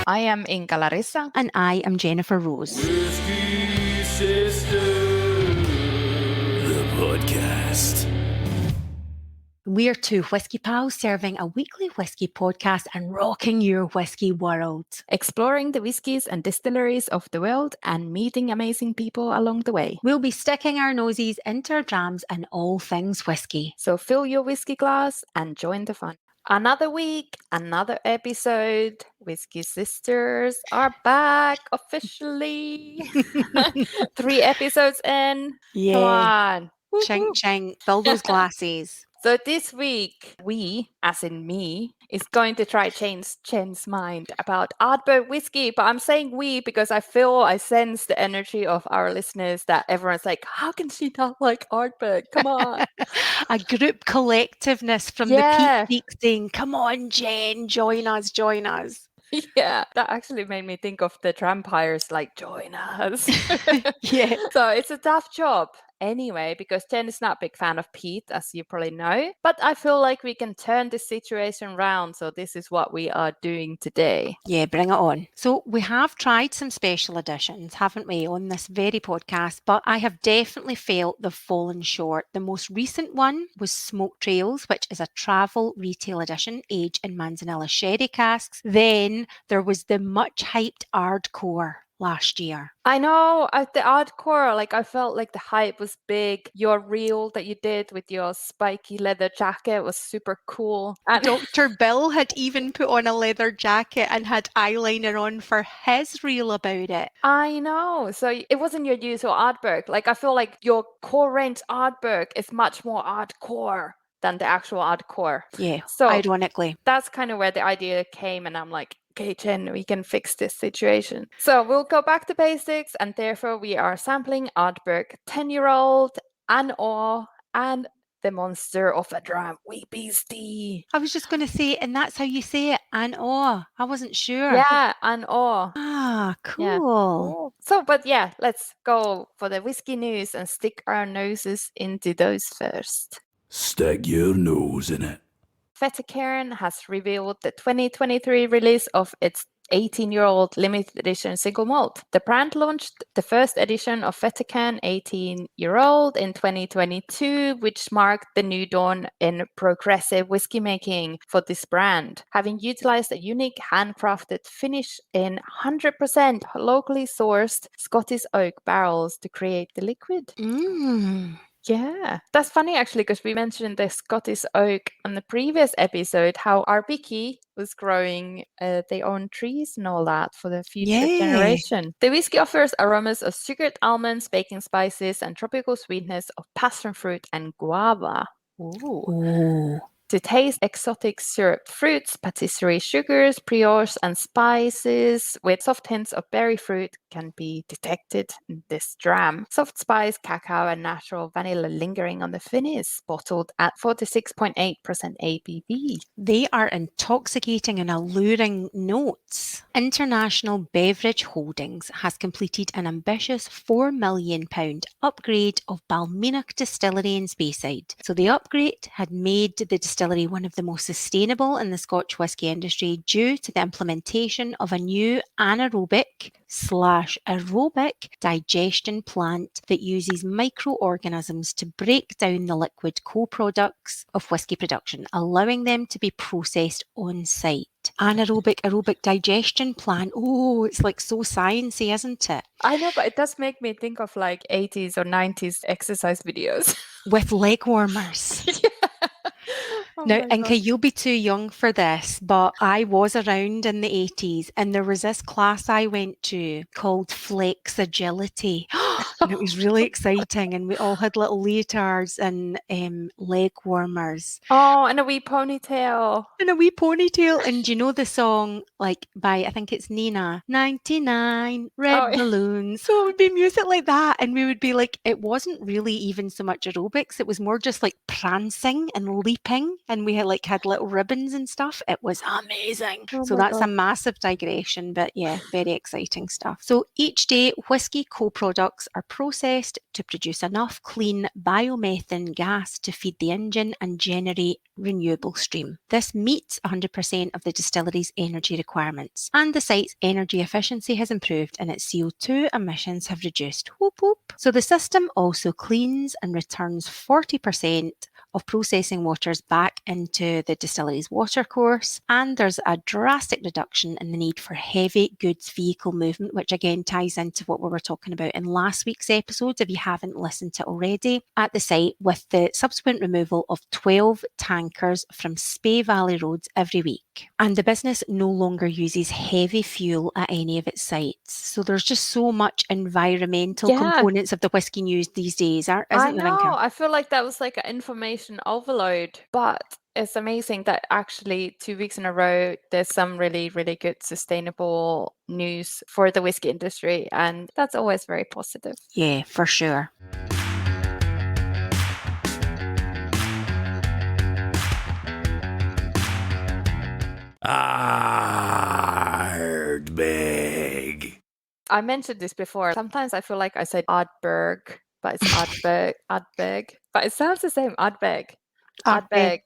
I am Inka Larissa. And I am Jennifer Rose. Whisky Sisters, the podcast. We're two whiskey pals serving a weekly whiskey podcast and rocking your whiskey world. Exploring the whiskies and distilleries of the world and meeting amazing people along the way. We'll be sticking our noses into our drams and all things whiskey. So fill your whiskey glass and join the fun. Another week, another episode. Whisky Sisters are back officially. 3 episodes in. Yeah. Come on. Chink, chink. Fill those glasses. So this week, we, as in me, is going to try change Jen's mind about Ardbeg whiskey. But I'm saying we because I sense the energy of our listeners that everyone's like, how can she not like Ardbeg? Come on. A group collectiveness from the peat saying, come on, Jen, join us, join us. Yeah, that actually made me think of the Trampires, like, join us. Yeah. So it's a tough job anyway, because Jen is not a big fan of peat, as you probably know. But I feel like we can turn this situation around. So this is what we are doing today. Yeah, bring it on. So we have tried some special editions, haven't we, on this very podcast, but I have definitely felt they've fallen short. The most recent one was Smoke Trails, which is a travel retail edition, aged in Manzanilla sherry casks. Then there was the much hyped Ardcore last year. I know, the Ardcore, like I felt like the hype was big. Your reel that you did with your spiky leather jacket was super cool. And Dr. Bill had even put on a leather jacket and had eyeliner on for his reel about it. I know. So it wasn't your usual Ardbeg. Like I feel like your core range Ardbeg is much more Ardcore than the actual Ardcore. Yeah, so ironically. That's kind of where the idea came, and I'm like, okay, Jen, we can fix this situation. So we'll go back to basics, and therefore we are sampling Ardbeg 10-year-old, an Or, and the monster of a Dram, wee Beastie. I was just going to say, and that's how you say it, an Or. I wasn't sure. Yeah, an Or. Ah, cool. Yeah. Cool. So, but yeah, let's go for the whiskey news and stick our noses into those first. Stick your nose in it. Fettercairns has revealed the 2023 release of its 18-year-old limited edition single malt. The brand launched the first edition of Fettercairns 18-year-old in 2022, which marked the new dawn in progressive whiskey making for this brand, having utilized a unique handcrafted finish in 100% locally sourced Scottish oak barrels to create the liquid. Yeah, that's funny actually, because we mentioned the Scottish oak on the previous episode, how Ardbeg was growing their own trees and all that for the future generation. The whiskey offers aromas of sugared almonds, baking spices, and tropical sweetness of passion fruit and guava. Ooh. To taste exotic syrup fruits, patisserie sugars, brioche, and spices with soft hints of berry fruit can be detected in this dram. Soft spice, cacao, and natural vanilla lingering on the finish, bottled at 46.8% ABV. They are intoxicating and alluring notes. International Beverage Holdings has completed an ambitious £4 million upgrade of Balmenach Distillery in Speyside. So the upgrade had made the distillery one of the most sustainable in the Scotch whisky industry due to the implementation of a new anaerobic/aerobic digestion plant that uses microorganisms to break down the liquid co-products of whisky production, allowing them to be processed on site. Aerobic digestion plant. Oh, it's like so sciencey, isn't it? I know, but it does make me think of like 80s or 90s exercise videos. With leg warmers. Yeah. Now, Inka, you'll be too young for this, but I was around in the 80s and there was this class I went to called Flex Agility. And it was really exciting, and we all had little leotards and leg warmers. Oh, and a wee ponytail. And you know the song, like by, I think it's Nina, 99 Red Balloons. So it would be music like that, and we would be like, it wasn't really even so much aerobics, it was more just like prancing and leaping, and we had little ribbons and stuff. It was amazing. So that's a massive digression, but yeah, very exciting stuff. So each day, whiskey co-products are processed to produce enough clean biomethane gas to feed the engine and generate renewable stream. This meets 100% of the distillery's energy requirements, and the site's energy efficiency has improved and its CO2 emissions have reduced. Whoop whoop. So the system also cleans and returns 40% of processing waters back into the distillery's watercourse, and there's a drastic reduction in the need for heavy goods vehicle movement, which again ties into what we were talking about in last week's episode if you haven't listened to it already, at the site, with the subsequent removal of 12 tankers from Spey Valley roads every week. And the business no longer uses heavy fuel at any of its sites. So there's just so much environmental components of the whisky news these days, isn't I there, know. Inka? I feel like that was like an information overload, but it's amazing that actually 2 weeks in a row, there's some really, really good sustainable news for the whiskey industry. And that's always very positive. Yeah, for sure. Ardbeg. I mentioned this before. Sometimes I feel like I said Ardbeg, but it's Ardbeg, Ardbeg. But it sounds the same, Ardbeg. Ardbeg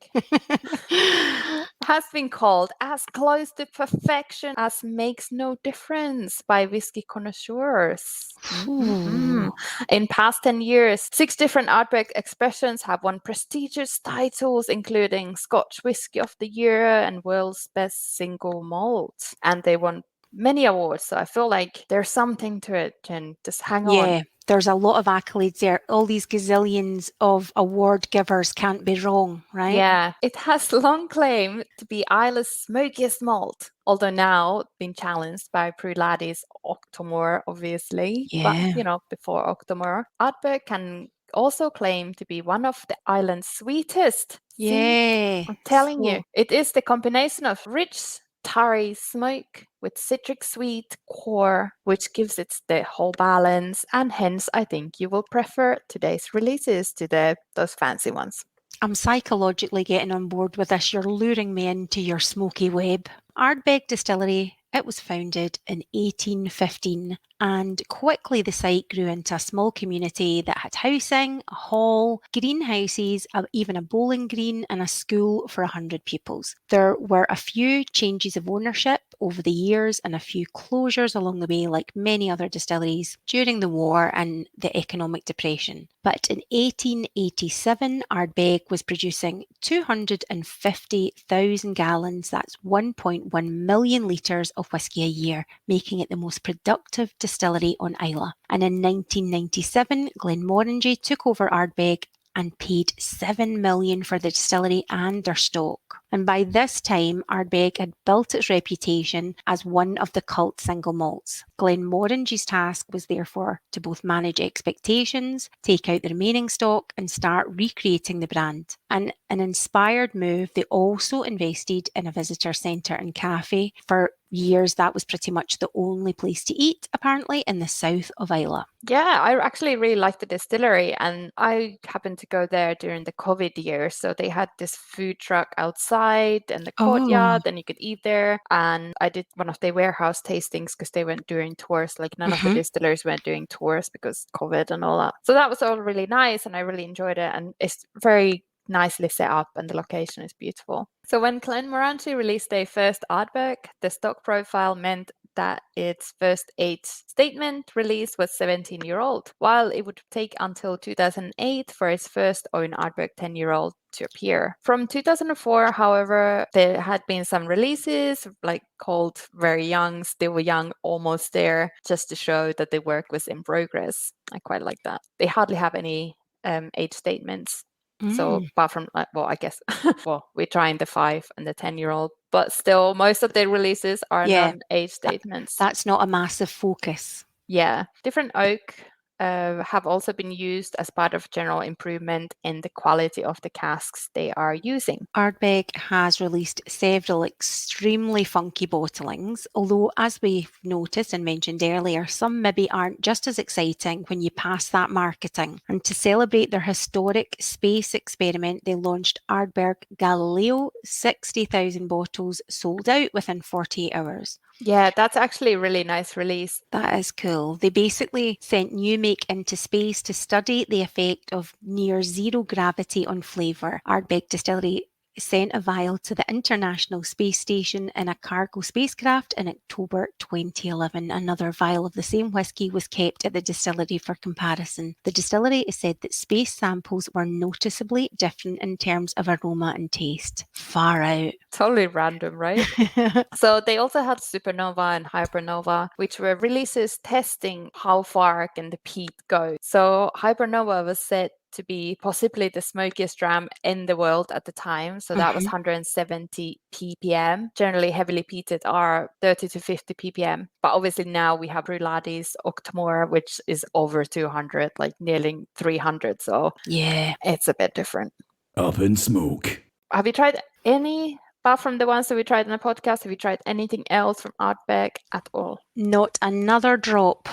has been called as close to perfection as makes no difference by whiskey connoisseurs. Ooh. In past 10 years, 6 different Ardbeg expressions have won prestigious titles, including Scotch Whisky of the Year and World's Best Single Malt. And they won many awards, so I feel like there's something to it, Jen. Just hang on. Yeah, there's a lot of accolades there. All these gazillions of award givers can't be wrong, right? Yeah, it has long claimed to be Isla's smokiest malt, although now been challenged by Pruladi's Octomore, obviously. Yeah. But, before Octomore, Ardbeg can also claim to be one of the island's sweetest. See? Yeah. I'm telling So- you, it is the combination of rich, tarry smoke with citric sweet core, which gives it the whole balance, and hence I think you will prefer today's releases to those fancy ones. I'm psychologically getting on board with this. You're luring me into your smoky web. Ardbeg Distillery, it was founded in 1815, and quickly the site grew into a small community that had housing, a hall, greenhouses, even a bowling green and a school for 100 pupils. There were a few changes of ownership over the years and a few closures along the way, like many other distilleries during the war and the economic depression. But in 1887, Ardbeg was producing 250,000 gallons, that's 1.1 million litres of whisky a year, making it the most productive distillery on Islay. And in 1997, Glenmorangie took over Ardbeg and paid $7 million for the distillery and their stock. And by this time, Ardbeg had built its reputation as one of the cult single malts. Glenmorangie's task was therefore to both manage expectations, take out the remaining stock, and start recreating the brand. And an inspired move, they also invested in a visitor centre and cafe. For years, that was pretty much the only place to eat, apparently, in the south of Islay. Yeah, I actually really liked the distillery, and I happened to go there during the COVID year. So they had this food truck outside in the courtyard, and you could eat there. And I did one of their warehouse tastings because they went doing tours. Like none of the distillers went doing tours because COVID and all that. So that was all really nice, and I really enjoyed it. And it's very nicely set up, and the location is beautiful. So when Glenmorangie released their first Ardbeg, the stock profile meant that its first age statement release was 17-year-old, while it would take until 2008 for its first own Ardbeg 10-year-old to appear. From 2004, however, there had been some releases like called Very Young, Still Young, Almost There, just to show that the work was in progress. I quite like that. They hardly have any age statements. So apart from, I guess, we're trying the 5 and the 10-year-old, but still most of their releases are non-age statements. That's not a massive focus. Yeah. Different oak have also been used as part of general improvement in the quality of the casks they are using. Ardbeg has released several extremely funky bottlings, although as we've noticed and mentioned earlier, some maybe aren't just as exciting when you pass that marketing. And to celebrate their historic space experiment, they launched Ardbeg Galileo, 60,000 bottles sold out within 48 hours. Yeah, that's actually a really nice release. That is cool. They basically sent new make into space to study the effect of near zero gravity on flavour. Ardbeg Distillery sent a vial to the International Space Station in a cargo spacecraft in October 2011. Another vial of the same whisky was kept at the distillery for comparison. The distillery has said that space samples were noticeably different in terms of aroma and taste. Far out. Totally random, right? So they also had Supernova and Hypernova, which were releases testing how far can the peat go. So Hypernova was said to be possibly the smokiest dram in the world at the time. So that was 170 ppm. Generally, heavily peated are 30 to 50 ppm. But obviously now we have Bruichladdich, Octomore, which is over 200, like nearly 300. So Yeah. it's a bit different. Up in smoke. Have you tried any, apart from the ones that we tried in the podcast, have you tried anything else from Ardbeg at all? Not another drop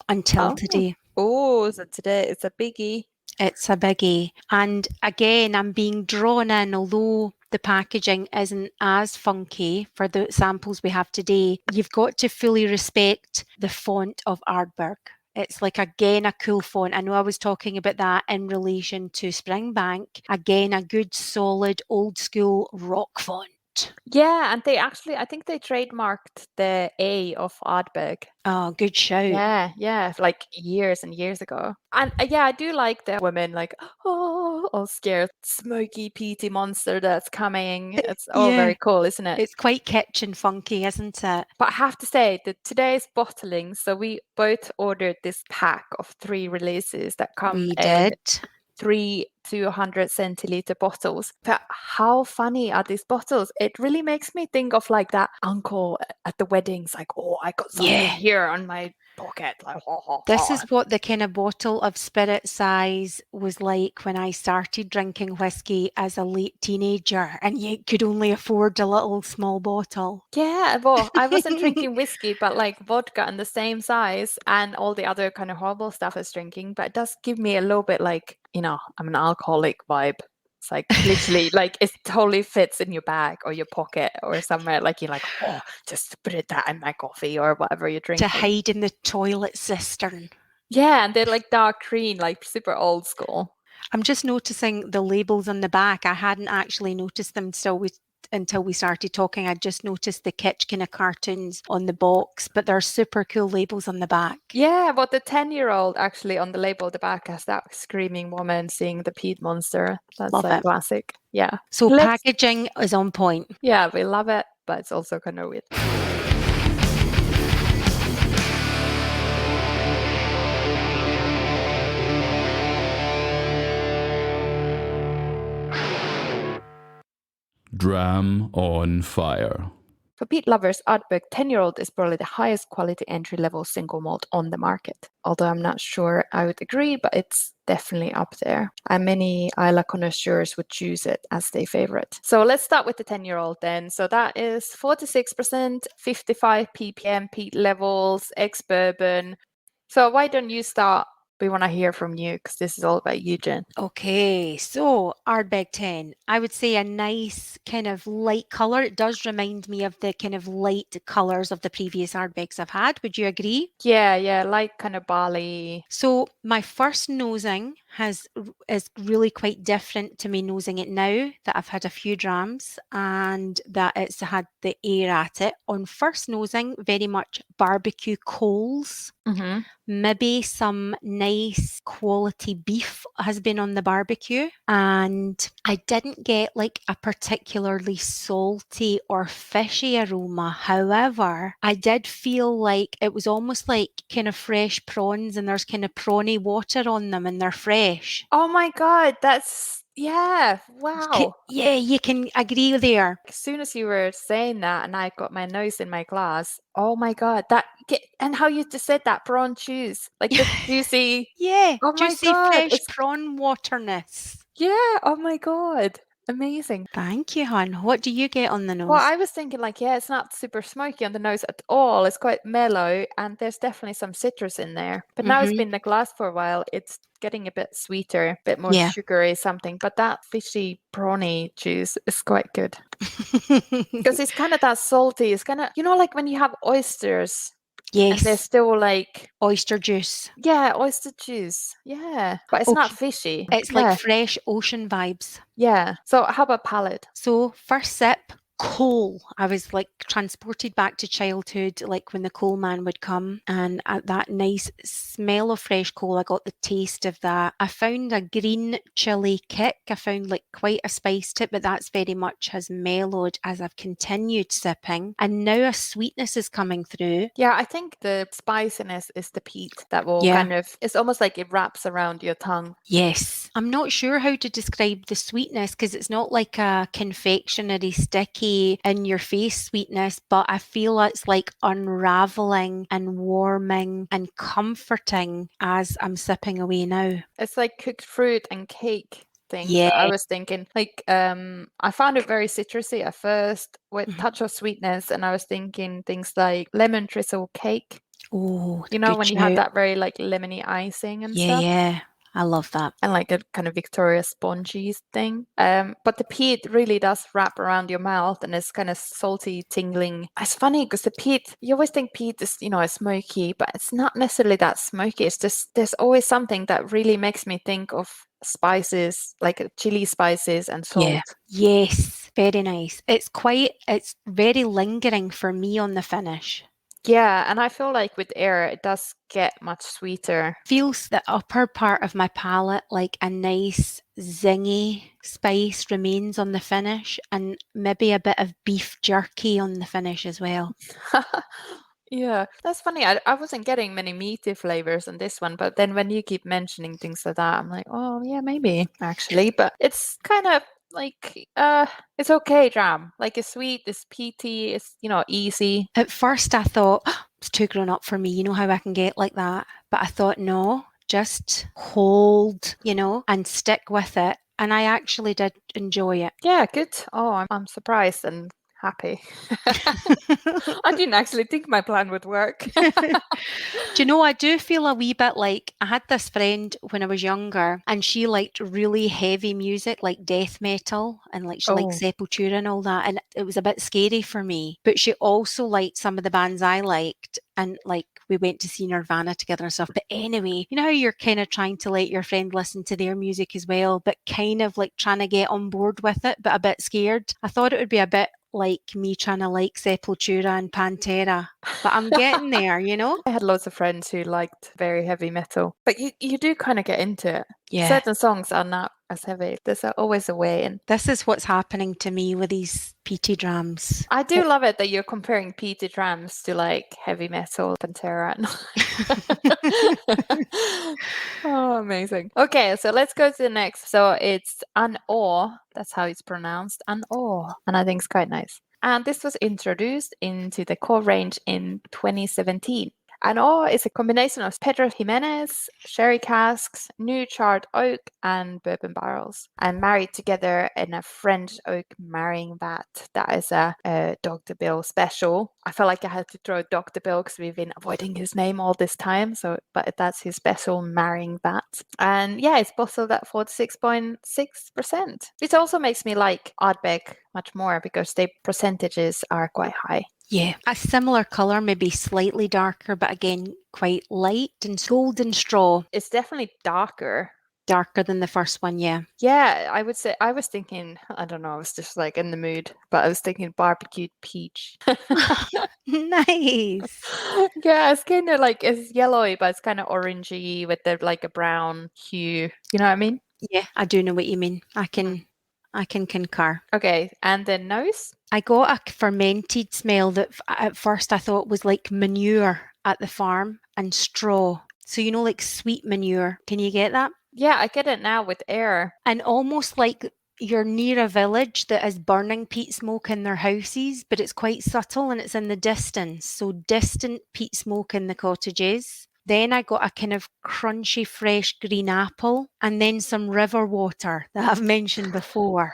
until today. Oh, so today it's a biggie. It's a biggie. And again, I'm being drawn in, although the packaging isn't as funky for the samples we have today. You've got to fully respect the font of Ardbeg. It's like, again, a cool font. I know I was talking about that in relation to Springbank. Again, a good, solid, old school rock font. Yeah, and they actually, I think they trademarked the A of Ardbeg. Oh, good shout. Yeah, like years and years ago. And yeah, I do like the women like, oh, all scared, smoky, peaty monster that's coming. It's all very cool, isn't it? It's quite kitchen funky, isn't it? But I have to say that today's bottling, so we both ordered this pack of 3 releases that come We in did. 3 200 centiliter bottles. But how funny are these bottles? It really makes me think of like that uncle at the weddings, like, oh, I got something here on my pocket. Like, This is what the kind of bottle of spirit size was like when I started drinking whiskey as a late teenager, and you could only afford a little small bottle. Yeah, well, I wasn't drinking whiskey, but like vodka in the same size and all the other kind of horrible stuff I was drinking. But it does give me a little bit like, you know, I'm an alcoholic vibe. It's like literally like it totally fits in your bag or your pocket or somewhere. Like you're like, oh, just put that in my coffee or whatever you're drinking. To hide in the toilet cistern. Yeah, and they're like dark green, like super old school. I'm just noticing the labels on the back. I hadn't actually noticed them until we started talking. I just noticed the kitsch kind of cartoons on the box, but they're super cool labels on the back. Yeah, but the 10-year-old actually on the label at the back has that screaming woman seeing the peat monster. That's Love like it. classic. Yeah. So packaging is on point. Yeah, we love it, but it's also kind of weird. Dram on fire. For peat lovers, Ardbeg 10-year-old is probably the highest quality entry-level single malt on the market. Although I'm not sure I would agree, but it's definitely up there. And many Isla connoisseurs would choose it as their favorite. So let's start with the 10-year-old then. So that is 46%, 55 ppm peat levels, ex-bourbon. So why don't you start? We want to hear from you because this is all about you, Jen. Okay, so Ardbeg 10. I would say a nice kind of light colour. It does remind me of the kind of light colours of the previous Ardbegs I've had. Would you agree? Yeah, like kind of barley. So my first nosing is really quite different to me nosing it now that I've had a few drams and that it's had the air at it. On first nosing, very much barbecue coals. Mm-hmm. Maybe some nice quality beef has been on the barbecue, and I didn't get like a particularly salty or fishy aroma. However, I did feel like it was almost like kind of fresh prawns, and there's kind of prawny water on them and they're fresh. Oh my God, that's, yeah, wow. Yeah, you can agree there. As soon as you were saying that and I got my nose in my glass, oh my God, and how you just said that prawn juice, like the juicy. Yeah, Oh my juicy God, fresh it's, prawn waterness. yeah, oh my God. Amazing. Thank you, hon. What do you get on the nose? Well, I was thinking like, yeah, it's not super smoky on the nose at all. It's quite mellow and there's definitely some citrus in there. But now it's been in the glass for a while. It's getting a bit sweeter, a bit more Yeah. sugary something. But that fishy prawny juice is quite good. Because it's kind of that salty. It's kind of, like when you have oysters and they're Yes. still like, Oyster juice. yeah, oyster juice. Yeah. But it's not fishy. It's like fresh ocean vibes. Yeah. So how about palate? So first sip, coal. I was like transported back to childhood, like when the coal man would come, and at that nice smell of fresh coal, I got the taste of that. I found a green chili kick. I found like quite a spice to it, but that's very much has mellowed as I've continued sipping. And now a sweetness is coming through. Yeah, I think the spiciness is the peat that will Yeah. kind of, it's almost like it wraps around your tongue. Yes. I'm not sure how to describe the sweetness because it's not like a confectionery sticky in your face sweetness, but I feel it's like unraveling and warming and comforting as I'm sipping away now. It's like cooked fruit and cake things. Yeah. I was thinking like I found it very citrusy at first with touch of sweetness, and I was thinking things like lemon drizzle cake. Oh, You know, good when you have shout. that very like lemony icing and Yeah, stuff. yeah. I love that. And like a kind of Victoria spongy thing. But the peat really does wrap around your mouth and it's kind of salty, tingling. It's funny because the peat, you always think peat is, smoky, but it's not necessarily that smoky. It's just, there's always something that really makes me think of spices, like chili spices and salt. Yeah. Yes. Very nice. It's very lingering for me on the finish. Yeah, and I feel like with air, it does get much sweeter. Feels the upper part of my palate like a nice zingy spice remains on the finish, and maybe a bit of beef jerky on the finish as well. Yeah, that's funny. I wasn't getting many meaty flavors on this one, but then when you keep mentioning things like that, I'm like, oh yeah, maybe actually. But it's kind of like it's okay, Dram. Like it's sweet, it's peaty, it's easy. At first I thought, it's too grown up for me, you know how I can get like that. But I thought, no, just hold, and stick with it. And I actually did enjoy it. Yeah, good. Oh, I'm surprised and happy. I didn't actually think my plan would work. Do you know, I do feel a wee bit like I had this friend when I was younger and she liked really heavy music like death metal and like she liked Sepultura and all that, and it was a bit scary for me. But she also liked some of the bands I liked, and like we went to see Nirvana together and stuff. But anyway, you know how you're kind of trying to let your friend listen to their music as well, but kind of like trying to get on board with it, but a bit scared. I thought it would be a bit like me trying to like Sepultura and Pantera, but I'm getting there, I had lots of friends who liked very heavy metal, but you do kind of get into it. Yeah. Certain songs are not as heavy. There's always a way. And this is what's happening to me with these peaty drams. I do love it that you're comparing peaty drams to like heavy metal, Pantera. Oh, amazing. Okay, so let's go to the next. So it's An Or. That's how it's pronounced. An Or. And I think it's quite nice. And this was introduced into the core range in 2017. An Or is a combination of Pedro Jimenez, sherry casks, new charred oak, and bourbon barrels, and married together in a French oak marrying vat. That is a Dr. Bill special. I felt like I had to throw Dr. Bill because we've been avoiding his name all this time. But that's his special marrying vat. And yeah, it's bottled at 46.6%. It also makes me like Ardbeg much more because the percentages are quite high. Yeah, a similar colour, maybe slightly darker, but again, quite light and golden straw. It's definitely darker. Darker than the first one, yeah. Yeah, I would say, I was thinking, I don't know, I was just like in the mood, but I was thinking barbecued peach. Nice. Yeah, it's kind of like, it's yellowy, but it's kind of orangey with like a brown hue. You know what I mean? Yeah, I do know what you mean. I can concur. Okay, and the nose? I got a fermented smell that at first I thought was like manure at the farm and straw. So, like sweet manure. Can you get that? Yeah, I get it now with air. And almost like you're near a village that is burning peat smoke in their houses, but it's quite subtle and it's in the distance. So distant peat smoke in the cottages, Then I got a kind of crunchy, fresh green apple, and then some river water that I've mentioned before.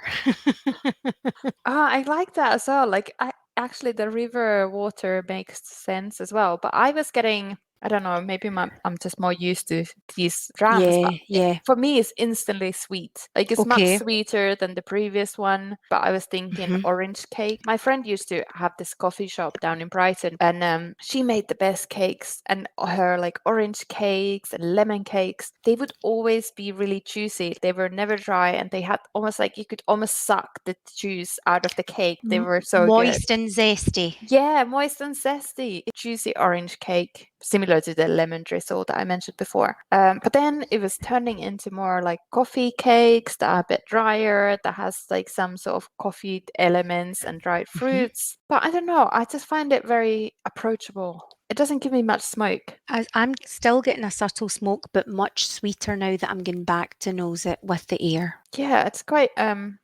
I like that as well. Like I actually the river water makes sense as well. But I was getting, I don't know, maybe I'm just more used to these drams, but Yeah. for me it's instantly sweet. Like it's much Okay. sweeter than the previous one. But I was thinking orange cake. My friend used to have this coffee shop down in Brighton, and she made the best cakes, and her like orange cakes and lemon cakes, they would always be really juicy. They were never dry, and they had almost like you could almost suck the juice out of the cake. They were so good. Moist and zesty. Yeah, moist and zesty. Juicy orange cake, similar to the lemon drizzle that I mentioned before. But then it was turning into more like coffee cakes that are a bit drier, that has like some sort of coffee elements and dried fruits. But I don't know, I just find it very approachable. It doesn't give me much smoke. I'm still getting a subtle smoke, but much sweeter now that I'm getting back to nose it with the air. Yeah, it's quite I'm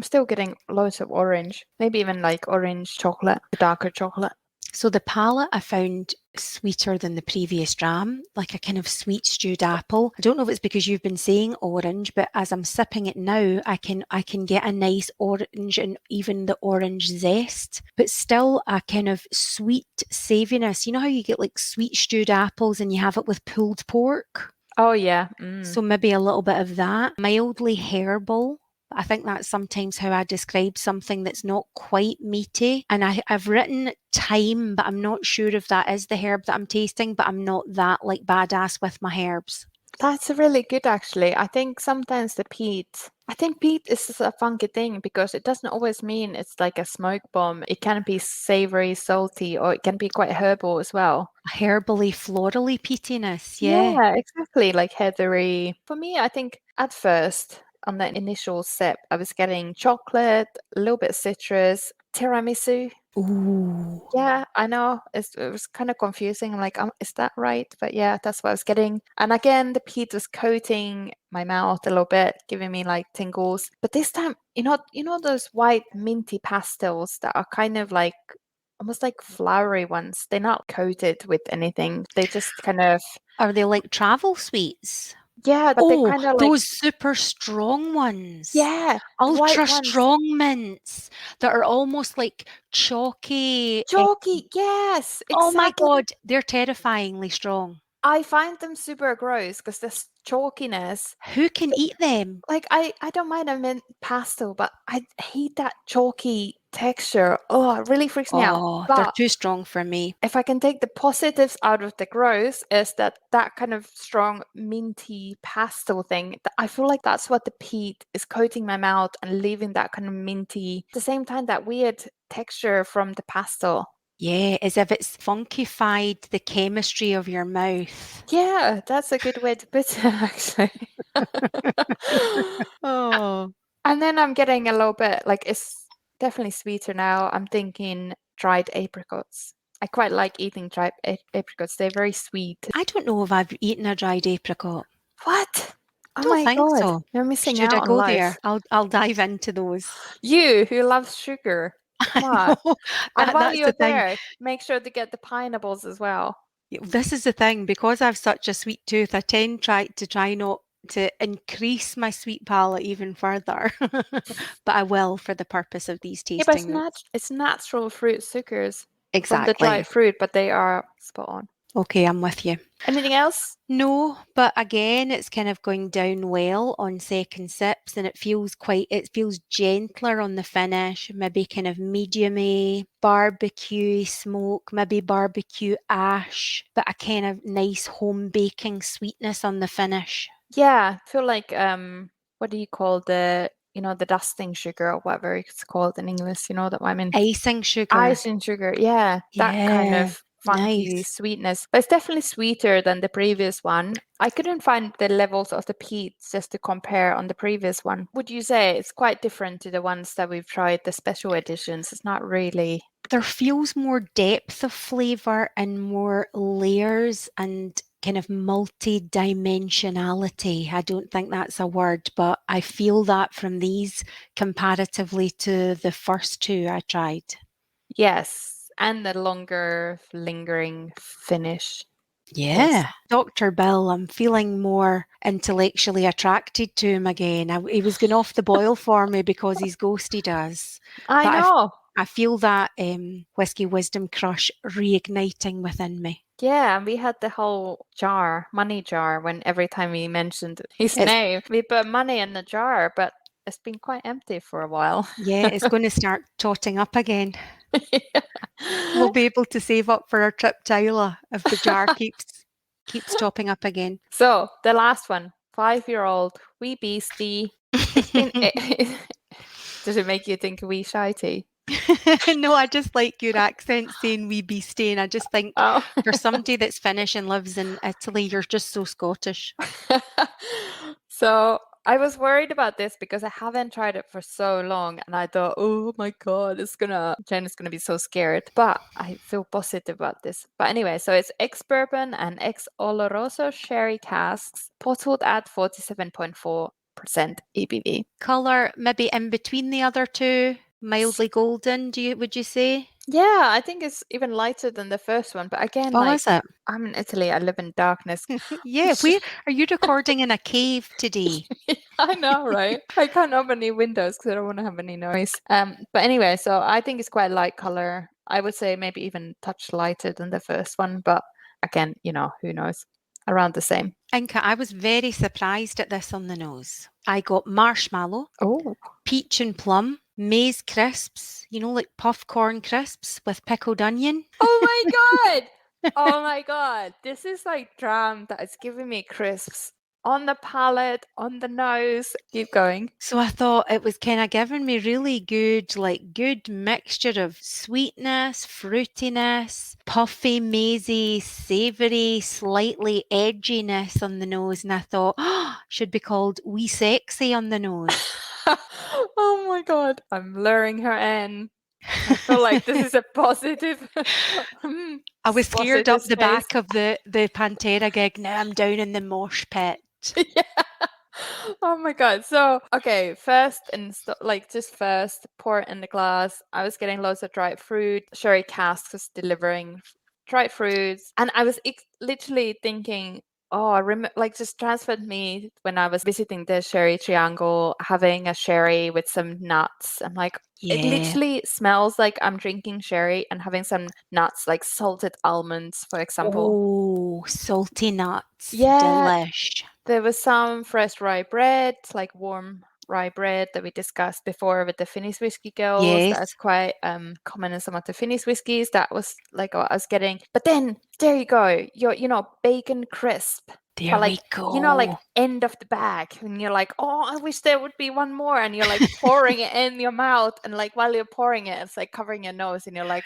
still getting loads of orange, maybe even like orange chocolate, darker chocolate. So the palate I found sweeter than the previous dram, like a kind of sweet stewed apple. I don't know if it's because you've been saying orange, but as I'm sipping it now, I can get a nice orange and even the orange zest, but still a kind of sweet savouriness. You know how you get like sweet stewed apples and you have it with pulled pork? Oh yeah. So maybe a little bit of that. Mildly herbal. I think that's sometimes how I describe something that's not quite meaty. And I've written thyme, but I'm not sure if that is the herb that I'm tasting, but I'm not that like badass with my herbs. That's really good, actually. I think sometimes I think peat is a funky thing because it doesn't always mean it's like a smoke bomb. It can be savory, salty, or it can be quite herbal as well. Herbally, florally peatiness. Yeah. Yeah, exactly. Like heathery. For me, I think at first, on the initial sip, I was getting chocolate, a little bit citrus, tiramisu. Ooh. Yeah, I know. It was kind of confusing. I'm like, is that right? But yeah, that's what I was getting. And again, the peat was coating my mouth a little bit, giving me like tingles. But this time, you know those white minty pastels that are kind of like almost like flowery ones. They're not coated with anything. They just kind of Are they like travel sweets? yeah, but they're Oh, kind of like those super strong ones. yeah, white Ultra ones. strong mints that are almost like chalky. Chalky, yes, Oh my exactly. God, they're terrifyingly strong. I find them super gross because this chalkiness. Who can eat them? Like I don't mind a mint pastel, but I hate that chalky texture. Oh, it really freaks me out. Oh, they're But too strong for me. if I can take the positives out of the gross, is that kind of strong minty pastel thing. I feel like that's what the peat is coating my mouth and leaving that kind of minty. At the same time, that weird texture from the pastel. Yeah, as if it's funkified the chemistry of your mouth. Yeah, that's a good way to put it, actually. Oh. And then I'm getting a little bit like it's definitely sweeter now. I'm thinking dried apricots. I quite like eating dried apricots. They're very sweet. I don't know if I've eaten a dried apricot. What? Oh Don't my think God. so. You're missing Should I out on go life. there? I'll dive into those. You who loves sugar. Come on. No, And while that's you're the thing. there, make sure to get the pineapples as well. This is the thing, because I've such a sweet tooth, I tend to try not to increase my sweet palate even further. But I will for the purpose of these Yeah, but tasting notes. it's natural fruit sugars from the Exactly. dried fruit, but they are spot on. Okay, I'm with you. Anything else? No, but again, it's kind of going down well on second sips, and it feels gentler on the finish, maybe kind of medium-y, barbecue smoke, maybe barbecue ash, but a kind of nice home baking sweetness on the finish. Yeah, I feel like what do you call the the dusting sugar or whatever it's called in English, you know that what I mean? Icing sugar. Icing sugar, yeah. That kind Yeah, of funky nice. sweetness. But it's definitely sweeter than the previous one. I couldn't find the levels of the peat just to compare on the previous one. Would you say it's quite different to the ones that we've tried, the special editions? It's not really. There feels more depth of flavour and more layers and kind of multi-dimensionality. I don't think that's a word, but I feel that from these comparatively to the first two I tried. Yes, and the longer lingering finish. Yeah. Dr. Bill, I'm feeling more intellectually attracted to him again. He was going off the boil for me because he's ghosted us. I But know. I feel that whiskey wisdom crush reigniting within me. Yeah, and we had the whole money jar, when every time we mentioned his It's- name, we put money in the jar, but it's been quite empty for a while. Yeah, it's going to start totting up again. We'll be able to save up for our trip to Isla if the jar keeps topping up again. So the last one, 5-year-old wee Beastie. It's been. Does it make you think wee shitey? No, I just like your accent saying wee beastie, and I just think Oh. for somebody that's Finnish and lives in Italy, you're just so Scottish. So I was worried about this because I haven't tried it for so long, and I thought, oh my god, Jen is gonna be so scared. But I feel positive about this. But anyway, so it's ex-bourbon and ex-oloroso sherry casks, bottled at 47.4% ABV. Colour maybe in between the other two, mildly golden. Would you say? Yeah, I think it's even lighter than the first one. But again, Oh, like, is it? I'm in Italy, I live in darkness. Yeah. Where are you recording in a cave today? I know, right? I can't open any windows because I don't want to have any noise. But anyway, so I think it's quite light color. I would say maybe even touch lighter than the first one, but again, who knows? Around the same. Inka, I was very surprised at this on the nose. I got marshmallow, Oh. peach and plum, maize crisps, like puff corn crisps with pickled onion. Oh my god! Oh my god! This is like Dram that is giving me crisps on the palate, on the nose. Keep going. So I thought it was kind of giving me really good mixture of sweetness, fruitiness, puffy, mazy, savoury, slightly edginess on the nose. And I thought, should be called wee sexy on the nose. Oh my god! I'm luring her in. I feel like this is a positive. I was scared up positive the space. back of the Pantera gig. Now I'm down in the mosh pit. Yeah. Oh my god. So okay, first first pour it in the glass. I was getting loads of dried fruit. Sherry casks was delivering dried fruits, and I was literally thinking, oh, just transferred me when I was visiting the Sherry Triangle, having a sherry with some nuts. I'm like, it Yeah. literally smells like I'm drinking sherry and having some nuts, like salted almonds, for example. Oh, salty nuts. Yeah. Delish. There was some fresh rye bread, like warm rye bread that we discussed before with the Finnish whiskey girls. Yes. That's quite common in some of the Finnish whiskies. That was like what I was getting. But then there you go, your bacon crisp. There But like, we go. like end of the bag, and you're like, oh, I wish there would be one more, and you're like pouring it in your mouth, and like while you're pouring it, it's like covering your nose, and you're like,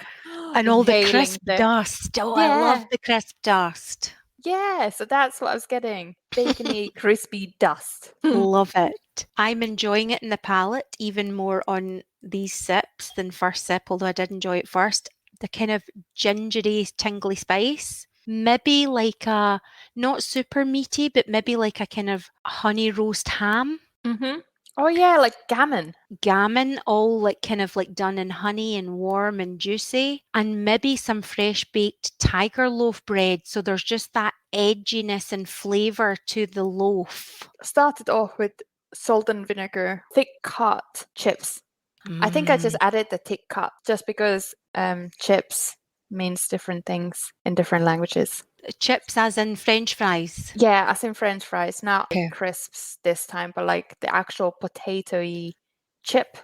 And all the inhaling crisp dust. Oh, I love the crisp dust. Yeah, so that's what I was getting. Bacony, crispy dust. Love it. I'm enjoying it in the palate even more on these sips than first sip, although I did enjoy it first. The kind of gingery, tingly spice. Maybe like a, not super meaty, but maybe like a kind of honey roast ham. Mm-hmm. Oh yeah, like gammon. Gammon, all like kind of like done in honey and warm and juicy, and maybe some fresh baked tiger loaf bread. So there's just that edginess and flavour to the loaf. Started off with salt and vinegar, thick cut chips. I think I just added the thick cut just because chips means different things in different languages. Chips as in French fries? Yeah, as in French fries, not Okay. crisps this time, but like the actual potato-y chip.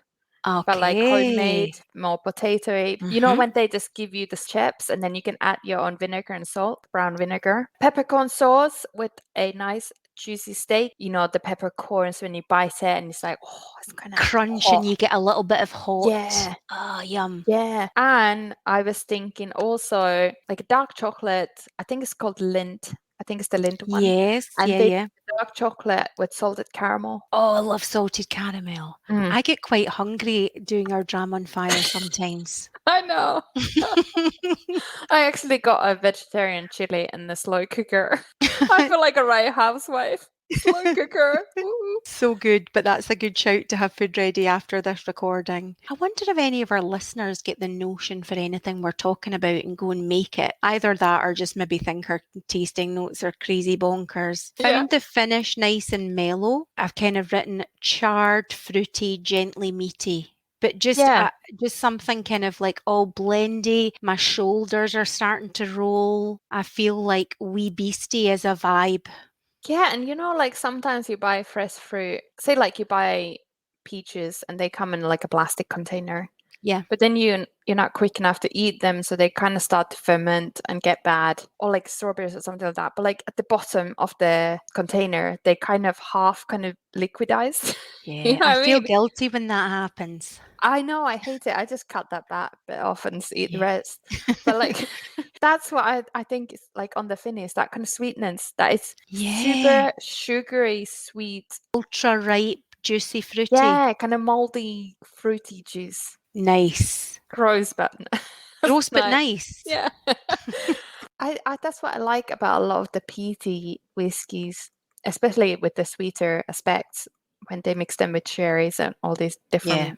Okay. But like homemade, more potatoy. You know Mhm. when they just give you the chips and then you can add your own vinegar and salt, brown vinegar. Peppercorn sauce with a nice juicy steak. You know the peppercorns when you bite it and it's like, oh, it's kind of Crunch hot. and you get a little bit of hot. Yeah. Oh, yum. Yeah. And I was thinking also like a dark chocolate. I think it's called Lindt. I think it's the Lindt one. Yes, And yeah, they yeah. dark chocolate with salted caramel. Oh, I love salted caramel. I get quite hungry doing our Dram on Fire sometimes. I know. I actually got a vegetarian chili in the slow cooker. I feel like a right housewife. Slow cooker. Woo. So good, but that's a good shout to have food ready after this recording. I wonder if any of our listeners get the notion for anything we're talking about and go and make it. Either that or just maybe think our tasting notes are crazy bonkers. Yeah. Found the finish nice and mellow. I've kind of written charred, fruity, gently meaty. But just something kind of like all blendy. My shoulders are starting to roll. I feel like wee Beastie is a vibe. Yeah, and like sometimes you buy fresh fruit. Say like you buy peaches and they come in like a plastic container. Yeah. But then you're not quick enough to eat them, so they kind of start to ferment and get bad. Or like strawberries or something like that. But like at the bottom of the container, they kind of liquidize. Yeah, You know what I feel mean? guilty when that happens. I know, I hate it. I just cut that bit off and eat the rest. But like that's what I think is like on the finish, that kind of sweetness that is super sugary sweet. Ultra ripe, juicy, fruity. Yeah, kind of moldy, fruity juice. Nice. Gross, but Gross, but nice. Yeah. I that's what I like about a lot of the peaty whiskies, especially with the sweeter aspects when they mix them with cherries and all these different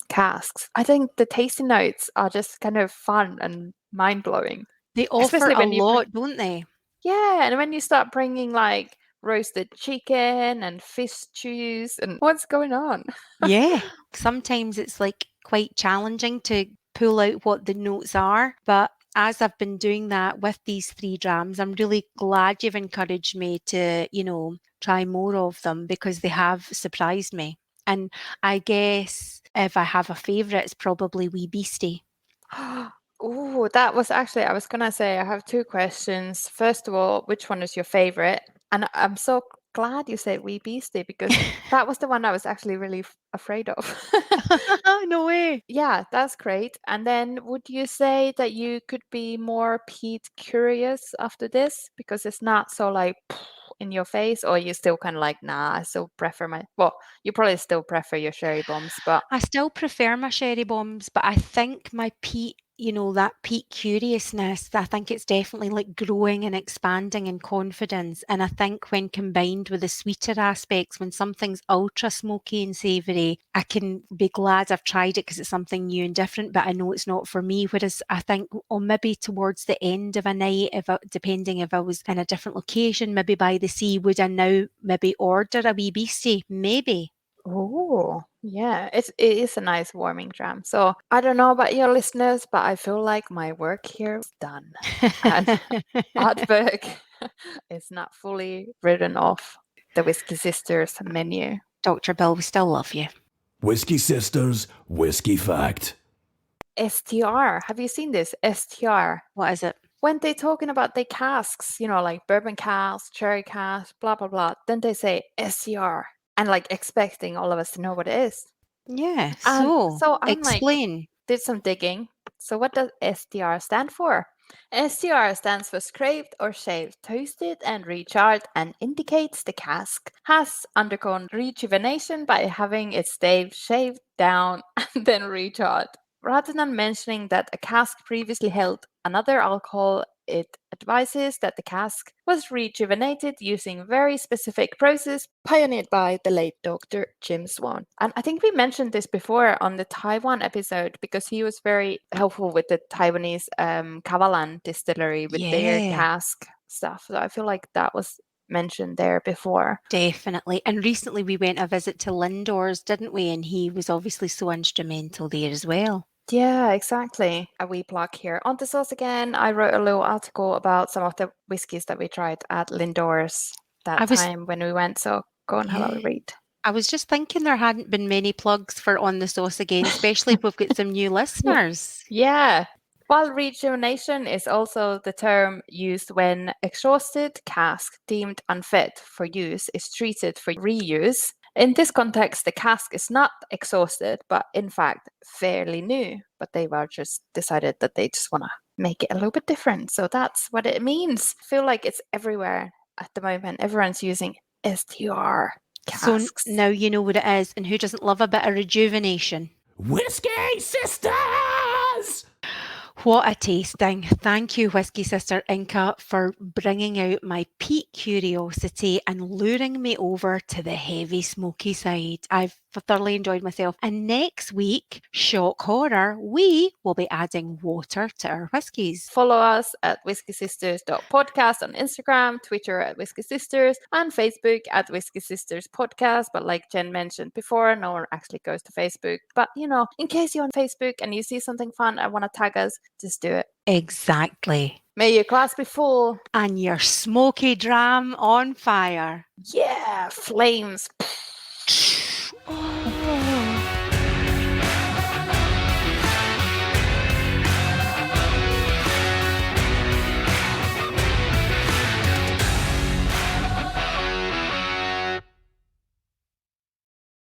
casks. I think the tasting notes are just kind of fun and mind-blowing. They offer Especially a when lot, don't they? Yeah, and when you start bringing like roasted chicken and fish stews and what's going on? Yeah. Sometimes it's like quite challenging to pull out what the notes are, but as I've been doing that with these 3 drams, I'm really glad you've encouraged me to, try more of them because they have surprised me. And I guess if I have a favourite, it's probably wee Beastie. Oh, that was actually, I was going to say, I have 2 questions. First of all, which one is your favorite? And I'm so glad you said wee Beastie because that was the one I was actually really afraid of. No way. Yeah, that's great. And then would you say that you could be more peat curious after this because it's not so like in your face, or you still kind of like, nah, I still prefer you probably still prefer your sherry bombs, but I still prefer my sherry bombs, but I think my peat, that peat curiousness, I think it's definitely like growing and expanding in confidence. And I think when combined with the sweeter aspects, when something's ultra smoky and savoury, I can be glad I've tried it because it's something new and different, but I know it's not for me. Whereas I think, or maybe towards the end of a night, depending if I was in a different location, maybe by the sea, would I now maybe order a wee Beastie? Maybe. oh, yeah, it is a nice warming dram. So I don't know about your listeners, but I feel like my work here is done. And Ardbeg is not fully written off the Whisky Sisters menu. Dr. Bill, we still love you. Whisky Sisters Whisky Fact. STR. Have you seen this? STR. What is it? When they're talking about the casks, like bourbon casks, cherry casks, blah, blah, blah, then they say STR and like expecting all of us to know what it is. Yeah, So I'm explain. did some digging. So what does STR stand for? STR stands for scraped or shaved, toasted and recharred, and indicates the cask has undergone rejuvenation by having its stave shaved down and then recharred. Rather than mentioning that a cask previously held another alcohol, it advises that the cask was rejuvenated using a very specific process pioneered by the late Dr. Jim Swan. And I think we mentioned this before on the Taiwan episode because he was very helpful with the Taiwanese Kavalan distillery with their cask stuff. So I feel like that was mentioned there before. Definitely. And recently we went a visit to Lindor's, didn't we? And he was obviously so instrumental there as well. Yeah, exactly. A wee plug here. On the sauce again, I wrote a little article about some of the whiskies that we tried at Lindor's time when we went. So go and have a read. I was just thinking there hadn't been many plugs for On the Sauce again, especially if we've got some new listeners. Yeah. While rejuvenation is also the term used when exhausted cask deemed unfit for use is treated for reuse. In this context, the cask is not exhausted, but in fact fairly new. But they were just decided that they just want to make it a little bit different. So that's what it means. I feel like it's everywhere at the moment. Everyone's using STR casks. So now you know what it is, and who doesn't love a bit of rejuvenation? Whisky Sisters! What a tasting. Thank you, Whisky Sister Inka, for bringing out my peat curiosity and luring me over to the heavy smoky side. I've thoroughly enjoyed myself. And next week, shock horror, we will be adding water to our whiskies. Follow us at whiskysisters.podcast on Instagram, Twitter at Whisky Sisters, and Facebook at Whisky Sisters Podcast. But like Jen mentioned before, no one actually goes to Facebook. But in case you're on Facebook and you see something fun and want to tag us, just do it. Exactly. May your glass be full. And your smoky dram on fire. Yeah, flames. Oh.